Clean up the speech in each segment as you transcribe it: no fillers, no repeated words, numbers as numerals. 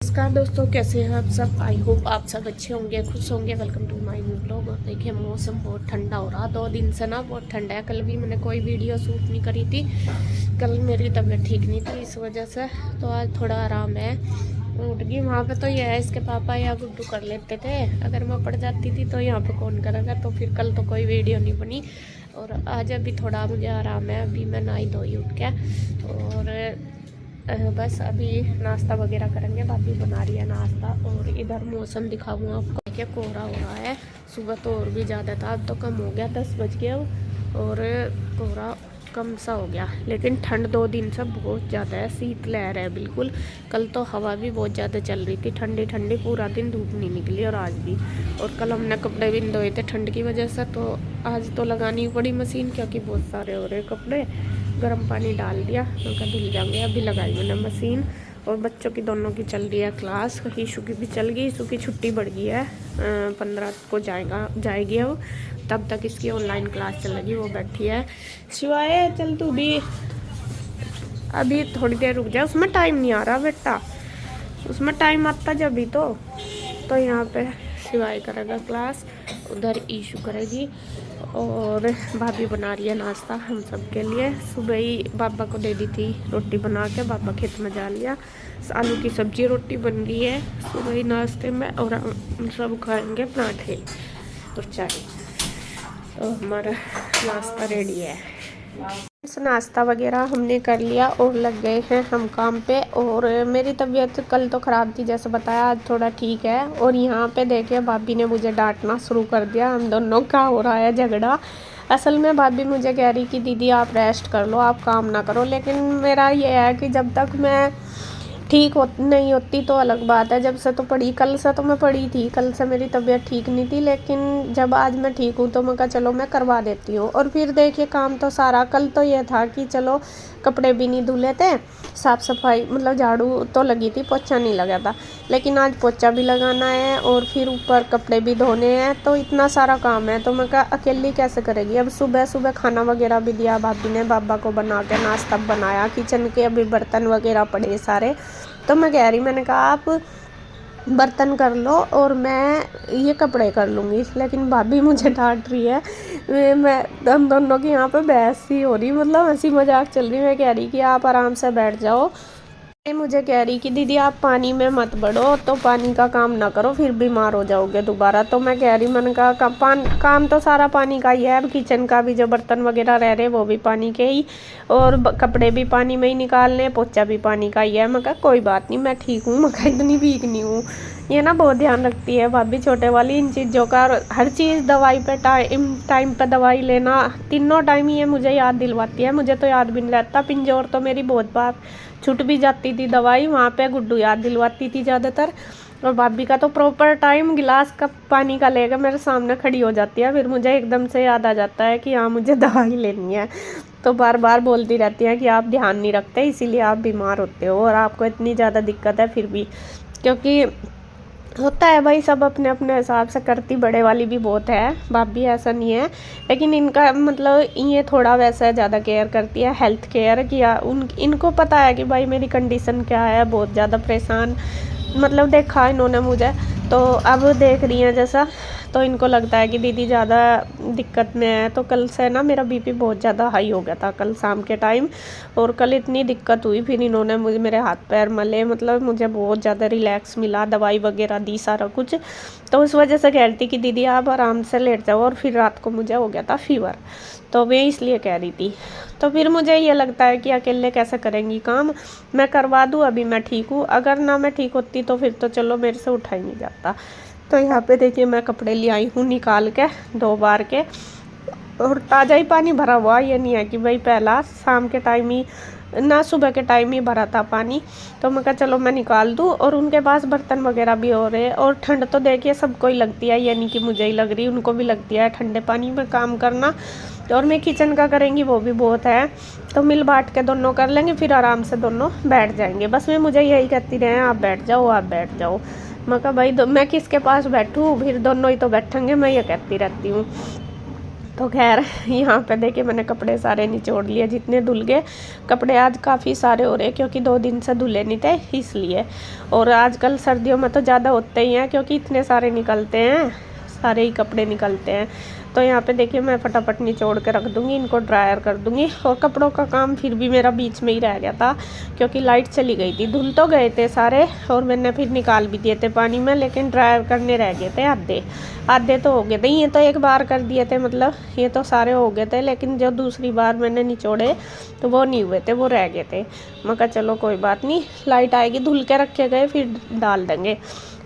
नमस्कार दोस्तों, कैसे हैं आप सब। आई होप आप सब अच्छे होंगे, खुश होंगे। Welcome to my new blog. और देखिए मौसम बहुत ठंडा हो रहा, 2 दिन से ना बहुत ठंडा है। कल भी मैंने कोई वीडियो शूट नहीं करी थी, कल मेरी तबीयत ठीक नहीं थी इस वजह से। तो आज थोड़ा आराम है। उठ गई। वहाँ पे तो ये है, इसके पापा या गुड्डू कर लेते थे। अगर मैं पड़ जाती थी तो यहाँ पे कौन करेगा। तो फिर कल तो कोई वीडियो नहीं बनी। और आज अभी थोड़ा मुझे आराम है। अभी मैं नहाई धोई उठ के, और बस अभी नाश्ता वगैरह करेंगे। भाभी बना रही है नाश्ता। और इधर मौसम दिखाऊँ आपको, देखिए कोहरा हो रहा है। सुबह तो और भी ज़्यादा था, अब तो कम हो गया, 10 बज गया और कोहरा कम सा हो गया। लेकिन ठंड 2 दिन से बहुत ज़्यादा है, शीतलहर है बिल्कुल। कल तो हवा भी बहुत ज़्यादा चल रही थी, ठंडी ठंडी, पूरा दिन धूप नहीं निकली। और आज भी, और कल हमने कपड़े भी नहीं धोए थे ठंड की वजह से। तो आज तो लगानी पड़ी मशीन, क्योंकि बहुत सारे हो रहे कपड़े। गर्म पानी डाल दिया, उनका धुल जाएंगे। अभी लगाई मैंने मशीन। और बच्चों की दोनों की चल रही है क्लास। ईशू की भी चल गई, ईशू की छुट्टी बढ़ गई है, 15 को जाएगी अब। तब तक इसकी ऑनलाइन क्लास चलेगी, वो बैठी है। शिवाय चल तू भी, अभी थोड़ी देर रुक जा, उसमें टाइम नहीं आ रहा बेटा, उसमें टाइम आता जब भी। तो यहाँ पे शिवाय करेगा क्लास, उधर ईशू करेगी। और भाभी बना रही है नाश्ता हम सब के लिए। सुबह ही बाबा को दे दी थी रोटी बना के, बाबा खेत में जा लिया। आलू की सब्जी रोटी बन गई है सुबह ही नाश्ते में। और हम सब खाएंगे पराठे और चाय। तो हमारा नाश्ता रेडी है। नाश्ता वगैरह हमने कर लिया और लग गए हैं हम काम पे। और मेरी तबीयत कल तो ख़राब थी जैसे बताया, आज थोड़ा ठीक है। और यहाँ पे देखिए भाभी ने मुझे डांटना शुरू कर दिया। हम दोनों का हो रहा है झगड़ा। असल में भाभी मुझे कह रही कि दीदी आप रेस्ट कर लो, आप काम ना करो। लेकिन मेरा ये है कि जब तक मैं ठीक नहीं होती तो अलग बात है। जब से तो पढ़ी, कल से तो मैं पढ़ी थी, कल से मेरी तबीयत ठीक नहीं थी। लेकिन जब आज मैं ठीक हूँ तो मैं कहा चलो मैं करवा देती हूँ। और फिर देखिए काम तो सारा, कल तो ये था कि चलो कपड़े भी नहीं धुले थे, साफ़ सफाई मतलब झाड़ू तो लगी थी, पोछा नहीं लगा था। लेकिन आज पोछा भी लगाना है और फिर ऊपर कपड़े भी धोने हैं। तो इतना सारा काम है, तो मैं कहा अकेली कैसे करेगी। अब सुबह सुबह खाना वगैरह भी दिया भाभी ने, बाबा को बना के नाश्ता बनाया। किचन के अभी बर्तन वगैरह पड़े सारे। तो मैं कह रही, मैंने कहा आप बर्तन कर लो और मैं ये कपड़े कर लूँगी। लेकिन भाभी मुझे डांट रही है। मैं हम दोनों की यहाँ पे बहस ही हो रही, मतलब हंसी मजाक चल रही। मैं कह रही कि आप आराम से बैठ जाओ। मुझे कह रही कि दीदी आप पानी में मत बढ़ो, तो पानी का काम ना करो, फिर बीमार हो जाओगे दोबारा। तो मैं कह रही, मैंने कहा काम तो सारा पानी का ही है। अब किचन का भी जो बर्तन वगैरह रह रहे वो भी पानी के ही, और कपड़े भी पानी में ही निकालने, पोछा भी पानी का ही है। मैं कहा कोई बात नहीं, मैं ठीक हूँ। मैं कहा इतनी वीक नहीं हूँ। ये ना बहुत ध्यान रखती है भाभी छोटे वाली इन चीज़ों का। हर चीज़ दवाई पे टाइम पे दवाई लेना, तीनों टाइम ही ये मुझे याद दिलवाती है। मुझे तो याद भी नहीं रहता। पिंजौर तो मेरी बहुत बार छूट भी जाती थी दवाई, वहाँ पे गुड्डू याद दिलवाती थी ज़्यादातर। और भाभी का तो प्रॉपर टाइम गिलास कप पानी का लेकर मेरे सामने खड़ी हो जाती है। फिर मुझे एकदम से याद आ जाता है कि हाँ मुझे दवाई लेनी है। तो बार बार बोलती रहती है कि आप ध्यान नहीं रखते, इसीलिए आप बीमार होते हो और आपको इतनी ज़्यादा दिक्कत है। फिर भी क्योंकि होता है भाई, सब अपने अपने हिसाब से करती। बड़े वाली भी बहुत है, भाभी ऐसा नहीं है। लेकिन इनका मतलब ये थोड़ा वैसा ज़्यादा केयर करती है, हेल्थ केयर किया। इनको पता है कि भाई मेरी कंडीशन क्या है, बहुत ज़्यादा परेशान मतलब देखा इन्होंने मुझे। तो अब देख रही हैं जैसा, तो इनको लगता है कि दीदी ज़्यादा दिक्कत में है। तो कल से ना मेरा बीपी बहुत ज़्यादा हाई हो गया था कल शाम के टाइम। और कल इतनी दिक्कत हुई, फिर इन्होंने मुझे मेरे हाथ पैर मले, मतलब मुझे बहुत ज़्यादा रिलैक्स मिला, दवाई वगैरह दी सारा कुछ। तो उस वजह से कह रही थी कि दीदी आप आराम से लेट जाओ। और फिर रात को मुझे हो गया था फीवर, तो मैं इसलिए कह रही थी। तो फिर मुझे ये लगता है कि अकेले कैसे करेंगी काम, मैं करवा दूँ। अभी मैं ठीक हूँ, अगर ना मैं ठीक होती तो फिर तो चलो मेरे से उठा ही नहीं जाता। तो यहाँ पे देखिए मैं कपड़े ले आई हूँ निकाल के 2 बार के, और ताज़ा ही पानी भरा हुआ। ये नहीं है कि भाई पहला शाम के टाइम ही ना सुबह के टाइम ही भरा था पानी। तो मैं कहा चलो मैं निकाल दूँ। और उनके पास बर्तन वगैरह भी हो रहे हैं। और ठंड तो देखिए सबको ही लगती है, ये नहीं कि मुझे ही लग रही, उनको भी लगती है ठंडे पानी में काम करना। और मैं किचन का करेंगी वो भी बहुत है, तो मिल बांट के दोनों कर लेंगे, फिर आराम से दोनों बैठ जाएंगे। बस मैं मुझे यही कहती रहे आप बैठ जाओ, आप बैठ जाओ। मैं कहा भाई मैं किसके पास बैठूँ, फिर दोनों ही तो बैठेंगे, मैं ये कहती रहती हूँ। तो खैर यहाँ पे देखिए मैंने कपड़े सारे निचोड़ लिए जितने धुल गए। कपड़े आज काफ़ी सारे हो रहे क्योंकि 2 दिन से धुले नहीं थे इसलिए। और आजकल सर्दियों में तो ज़्यादा होते ही हैं क्योंकि इतने सारे निकलते हैं, सारे ही कपड़े निकलते हैं। तो यहाँ पे देखिए मैं फटाफट निचोड़ के रख दूँगी, इनको ड्रायर कर दूँगी। और कपड़ों का काम फिर भी मेरा बीच में ही रह गया था क्योंकि लाइट चली गई थी। धुल तो गए थे सारे और मैंने फिर निकाल भी दिए थे पानी में, लेकिन ड्रायर करने रह गए थे आधे। आधे तो हो गए थे, ये तो एक बार कर दिए थे, मतलब ये तो सारे हो गए थे, लेकिन जो दूसरी बार मैंने निचोड़े तो वो नहीं हुए थे, वो रह गए थे। मैं कहा चलो कोई बात नहीं, लाइट आएगी, धुल के रखे गए फिर डाल देंगे।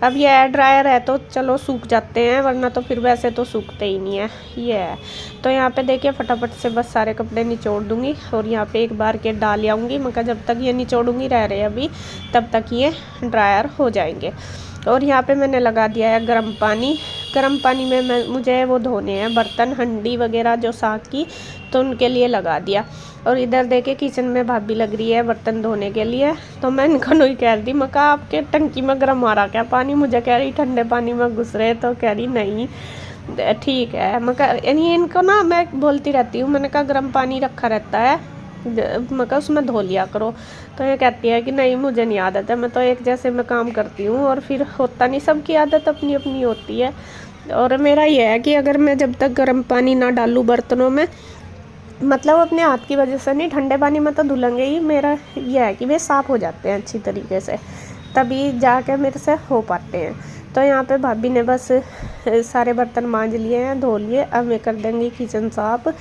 अब ये एयर ड्रायर है तो चलो सूख जाते हैं, वरना तो फिर वैसे तो सूखते ही नहीं है। ये है तो यहाँ पे देखिए फटाफट से बस सारे कपड़े निचोड़ दूँगी और यहाँ पे एक बार के डाल आऊँगी। मैं कहा जब तक ये निचोड़ूँगी रह रहे अभी, तब तक ये ड्रायर हो जाएंगे। और यहाँ पे मैंने लगा दिया है गर्म पानी। गर्म पानी में मुझे वो धोने हैं बर्तन, हंडी वगैरह जो साग की, तो उनके लिए लगा दिया। और इधर देखे किचन में भाभी लग रही है बर्तन धोने के लिए। तो मैं इनको नहीं कह रही, मैं कहा आपके टंकी में गर्म आ रहा क्या पानी? मुझे कह रही ठंडे पानी में घुस रहे, तो कह रही नहीं ठीक है। मैं कहा यानी इनको ना मैं बोलती रहती हूँ, मैंने कहा गर्म पानी रखा रहता है, मैं कहा उसमें धो लिया करो। तो ये कहती है कि नहीं मुझे नहीं आदत है, मैं तो एक जैसे मैं काम करती हूँ और फिर होता नहीं, सबकी आदत अपनी अपनी होती है। और मेरा ये है कि अगर मैं जब तक गर्म पानी ना डालूँ बर्तनों में, मतलब अपने हाथ की वजह से नहीं, ठंडे पानी में तो धुलेंगे ही, मेरा ये है कि वे साफ़ हो जाते हैं अच्छी तरीके से, तभी जाके मेरे से हो पाते हैं। तो यहाँ पे भाभी ने बस सारे बर्तन मांज लिए हैं, धो लिए, अब मैं कर देंगी किचन साफ।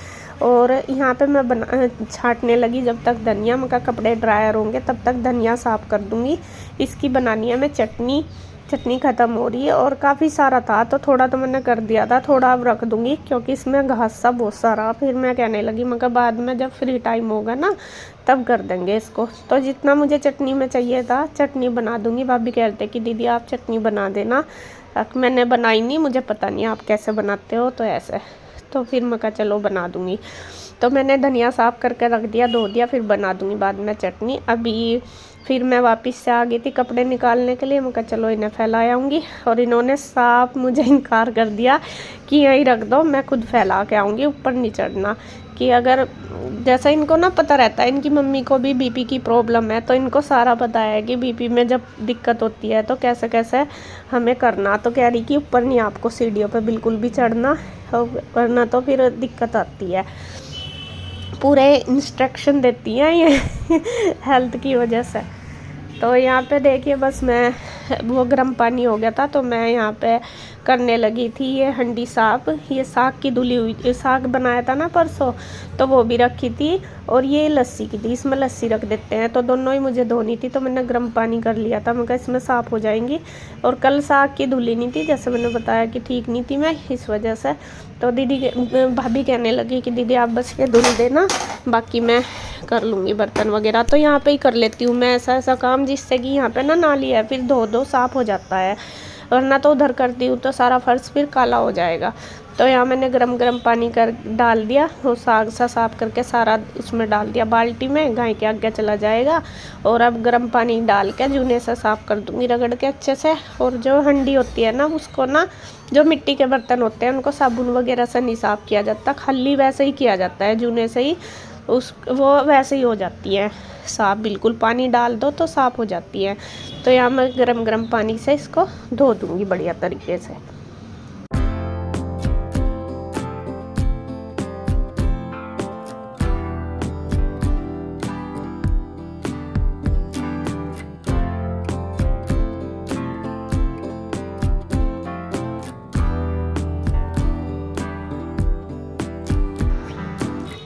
और यहाँ पे मैं छाँटने लगी जब तक धनिया, मैं कपड़े ड्रायर होंगे तब तक धनिया साफ़ कर दूँगी। इसकी बनानी है मैं चटनी। चटनी ख़त्म हो रही है और काफ़ी सारा था तो थोड़ा तो मैंने कर दिया था, थोड़ा अब रख दूँगी क्योंकि इसमें घास सा बहुत सारा। फिर मैं कहने लगी मैं बाद में जब फ्री टाइम होगा ना तब कर देंगे इसको। तो जितना मुझे चटनी में चाहिए था चटनी बना दूँगी। भाभी कहते कि दीदी आप चटनी बना देना, मैंने बनाई नहीं, मुझे पता नहीं आप कैसे बनाते हो, तो ऐसे। तो फिर मैं कहा चलो बना दूँगी। तो मैंने धनिया साफ़ करके रख दिया, धो दिया, फिर बना दूँगी बाद में चटनी। अभी फिर मैं वापस से आ गई थी कपड़े निकालने के लिए, मैं कहा चलो इन्हें फैला आऊँगी। और इन्होंने साफ मुझे इनकार कर दिया कि यहीं रख दो, मैं खुद फैला के आऊँगी, ऊपर नहीं चढ़ना। कि अगर जैसा इनको ना पता रहता है, इनकी मम्मी को भी बीपी की प्रॉब्लम है, तो इनको सारा पता है कि बीपी में जब दिक्कत होती है तो कैसे कैसे हमें करना। तो कह रही कि ऊपर नहीं आपको सीढ़ियों पे बिल्कुल भी चढ़ना, वरना तो फिर दिक्कत आती है। पूरे इंस्ट्रक्शन देती हैं ये हेल्थ की वजह से। तो यहाँ पे देखिए बस मैं वो गर्म पानी हो गया था तो मैं यहाँ पे करने लगी थी ये हंडी साफ। ये साग की धुली हुई, साग बनाया था ना परसों, तो वो भी रखी थी। और ये लस्सी की थी, इसमें लस्सी रख देते हैं, तो दोनों ही मुझे धोनी थी, तो मैंने गर्म पानी कर लिया था। मैं कहा इसमें साफ़ हो जाएंगी। और कल साग की धुली नहीं थी, जैसे मैंने बताया कि ठीक नहीं थी मैं, इस वजह से। तो भाभी कहने लगी कि दीदी आप बस ये धुल देना, बाकी मैं कर लूँगी बर्तन वगैरह। तो यहाँ पे ही कर लेती हूँ मैं ऐसा काम, जिससे कि यहाँ पे ना नाली है, फिर धो दो साफ़ हो जाता है, वरना तो उधर करती हूँ तो सारा फर्श फिर काला हो जाएगा। तो यहाँ मैंने गरम पानी कर डाल दिया, वो साग सा साफ़ करके सारा उसमें डाल दिया बाल्टी में, गाय के आगे चला जाएगा। और अब गर्म पानी डाल के जूने से साफ़ कर दूँगी रगड़ के अच्छे से। और जो हंडी होती है ना, उसको ना जो मिट्टी के बर्तन होते हैं उनको साबुन वगैरह से नहीं साफ़ किया जाता, खाली वैसे ही किया जाता है, जूने से ही वो वैसे ही हो जाती है साफ़, बिल्कुल पानी डाल दो तो साफ़ हो जाती है। तो यहाँ मैं गरम पानी से इसको धो दूँगी बढ़िया तरीके से।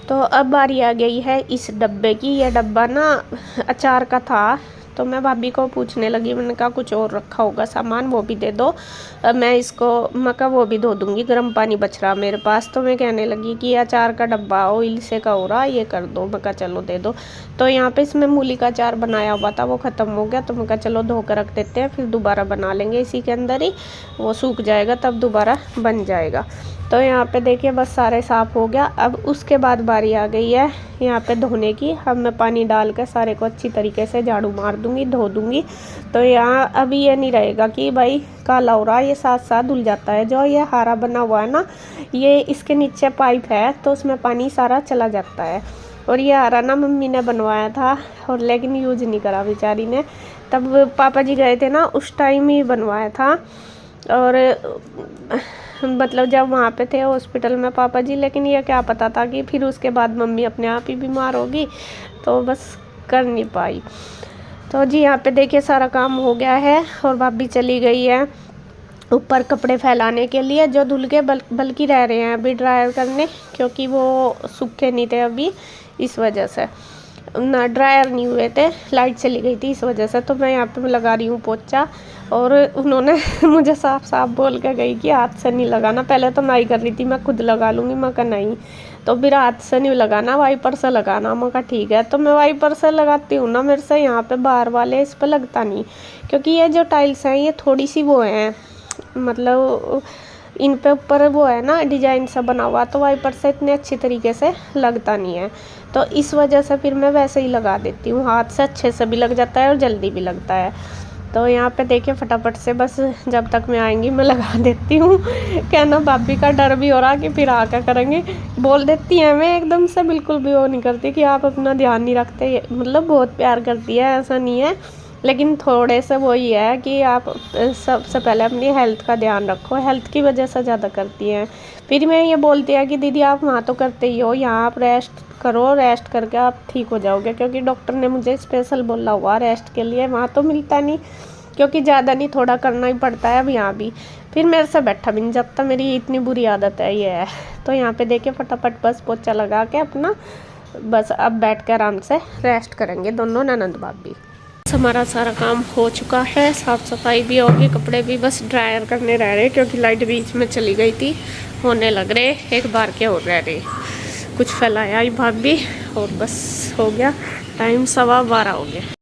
तो अब बारी आ गई है इस डब्बे की। यह डब्बा ना अचार का था, तो मैं भाभी को पूछने लगी, मैंने कहा कुछ और रखा होगा सामान, वो भी दे दो, मैं इसको मका वो भी धो दूँगी, गर्म पानी बच रहा मेरे पास। तो मैं कहने लगी कि अचार का डब्बा ऑयल से का हो रहा, ये कर दो। मैं कहा चलो दे दो। तो यहाँ पे इसमें मूली का अचार बनाया हुआ था, वो ख़त्म हो गया, तो मैं कहा चलो धो कर रख देते हैं, फिर दोबारा बना लेंगे इसी के अंदर ही, वो सूख जाएगा तब दोबारा बन जाएगा। तो यहाँ पे देखिए बस सारे साफ़ हो गया। अब उसके बाद बारी आ गई है यहाँ पे धोने की। अब मैं पानी डाल कर सारे को अच्छी तरीके से झाड़ू मार दूँगी, धो दूँगी। तो यहाँ अभी ये नहीं रहेगा कि भाई काला हो रहा है, ये साथ साथ धुल जाता है। जो ये हारा बना हुआ है ना, ये इसके नीचे पाइप है तो उसमें पानी सारा चला जाता है। और ये हारा ना मम्मी ने बनवाया था और लेकिन यूज नहीं करा बेचारी ने। तब पापा जी गए थे ना उस टाइम ही बनवाया था। और मतलब जब वहाँ पे थे हॉस्पिटल में पापा जी, लेकिन ये क्या पता था कि फिर उसके बाद मम्मी अपने आप ही बीमार होगी, तो बस कर नहीं पाई। तो जी यहाँ पे देखिए सारा काम हो गया है और भाभी चली गई है ऊपर कपड़े फैलाने के लिए, जो धुल के बल्कि रह रहे हैं अभी ड्रायर करने, क्योंकि वो सूखे नहीं थे अभी, इस वजह से ना ड्रायर नहीं हुए थे, लाइट चली गई थी इस वजह से। तो मैं यहाँ पे लगा रही हूँ पोछा। और उन्होंने मुझे साफ साफ बोल के गई कि हाथ से नहीं लगाना। पहले तो नहीं कर रही थी, मैं खुद लगा लूँगी। मैं कहा नहीं, तो फिर हाथ से नहीं लगाना, वाइपर से लगाना। मैं कहा ठीक है। तो मैं वाइपर से लगाती हूँ ना, मेरे से यहाँ पे बाहर वाले इस पर लगता नहीं, क्योंकि ये जो टाइल्स हैं ये थोड़ी सी वो हैं, मतलब इन पे ऊपर वो है ना डिजाइन सा बना हुआ, तो वाइपर से इतने अच्छी तरीके से लगता नहीं है। तो इस वजह से फिर मैं वैसे ही लगा देती हूँ, हाथ से अच्छे से भी लग जाता है और जल्दी भी लगता है। तो यहाँ पे देखिए फटाफट से बस जब तक मैं आएंगी मैं लगा देती हूँ। क्या ना भाभी का डर भी हो रहा कि फिर आकर करेंगे, बोल देती हैं मैं एकदम से, बिल्कुल भी वो नहीं करती कि आप अपना ध्यान नहीं रखते। मतलब बहुत प्यार करती है, ऐसा नहीं है, लेकिन थोड़े से वही है कि आप सबसे पहले अपनी हेल्थ का ध्यान रखो, हेल्थ की वजह से ज़्यादा करती हैं। फिर मैं ये बोलती है कि दीदी आप वहाँ तो करते ही हो, यहाँ आप रेस्ट करो, रेस्ट करके आप ठीक हो जाओगे, क्योंकि डॉक्टर ने मुझे स्पेशल बोला हुआ रेस्ट के लिए। वहाँ तो मिलता नहीं, क्योंकि ज़्यादा नहीं थोड़ा करना ही पड़ता है। अब यहाँ भी फिर मेरे से बैठा भी नहीं जाता, मेरी इतनी बुरी आदत है ये है। तो यहाँ पे देखिए फटाफट बस पोछा लगा के अपना बस अब बैठ के आराम से रेस्ट करेंगे दोनों ननद भाभी। हमारा सारा काम हो चुका है, साफ़ सफाई भी होगी, कपड़े भी बस ड्रायर करने रह रहे, क्योंकि लाइट बीच में चली गई थी, होने लग रहे एक बार के हो रहे। कुछ फैलाया ही भाभी और बस हो गया, टाइम 12:15 हो गया।